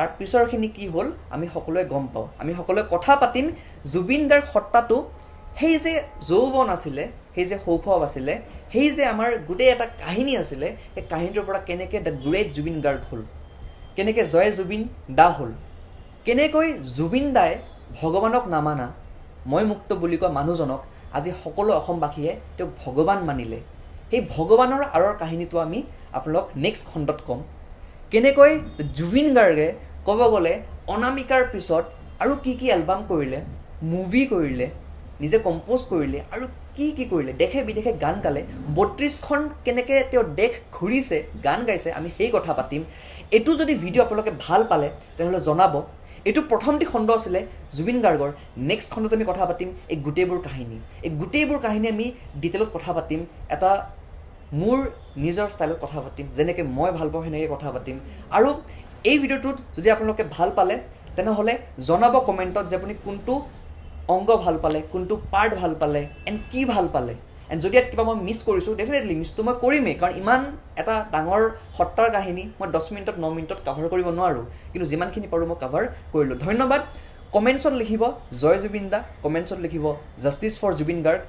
তাৰ পিছৰখিনি কি হ'ল আমি সকলোৱে গম পাওঁ আমি সকলোৱে কথা পাতিম জুবিন গাৰ্গ হত্যাটো সেই যে যৌৱন আছিলে সেই যে শৈশৱ আছিলে সেই যে আমাৰ গোটেই এটা কাহিনী আছিলে সেই কাহিনীটোৰ পৰা কেনেকৈ দ্য গ্ৰেট জুবিন গাৰ্গ হ'ল কেনেকৈ জয় জুবিন দা হ'ল কেনেকৈ জুবিন দাই ভগৱানক নামানা মই মুক্ত বুলি কোৱা মানুহজনক আজি সকলো অসমবাসীয়ে তেওঁক ভগৱান মানিলে সেই ভগৱানৰ আঁৰৰ কাহিনীটো আমি আপোনালোক নেক্সট খণ্ডত ক'ম কেনেকৈ জুবিন গাৰ্গে ক'ব গ'লে অনামিকাৰ পিছত আৰু কি এলবাম কৰিলে মুভি কৰিলে নিজে কম্প'জ কৰিলে আৰু কি কৰিলে দেশে বিদেশে গান গালে ৩২খন কেনেকৈ তেওঁ দেশ ঘূৰিছে গান গাইছে আমি সেই কথা পাতিম এইটো যদি ভিডিঅ' আপোনালোকে ভাল পালে তেনেহ'লে জনাব এইটো প্ৰথমটি খণ্ড আছিলে জুবিন গাৰ্গৰ নেক্সট খণ্ডত আমি কথা পাতিম এই গোটেইবোৰ কাহিনী আমি ডিটেইলত কথা পাতিম এটা মোৰ নিজৰ ষ্টাইলত কথা পাতিম যেনেকৈ মই ভাল পাওঁ সেনেকৈ কথা পাতিম আৰু এই ভিডিঅ'টোত যদি আপোনালোকে ভাল পালে তেনেহ'লে জনাব কমেণ্টত যে আপুনি কোনটো অংগ ভাল পালে কোনটো পাৰ্ট ভাল পালে এণ্ড কি ভাল পালে এণ্ড যদি ইয়াত কিবা মই মিছ কৰিছোঁ ডেফিনেটলি মিছটো মই কৰিমেই কাৰণ ইমান এটা ডাঙৰ হত্যাৰ কাহিনী মই 10 মিনিটত 9 মিনিটত কাভাৰ কৰিব নোৱাৰোঁ কিন্তু যিমানখিনি পাৰোঁ মই কাভাৰ কৰিলোঁ ধন্যবাদ কমেণ্টছত লিখিব জয় জুবিন দা কমেণ্টছত লিখিব জাষ্টিছ ফৰ জুবিন গাৰ্গ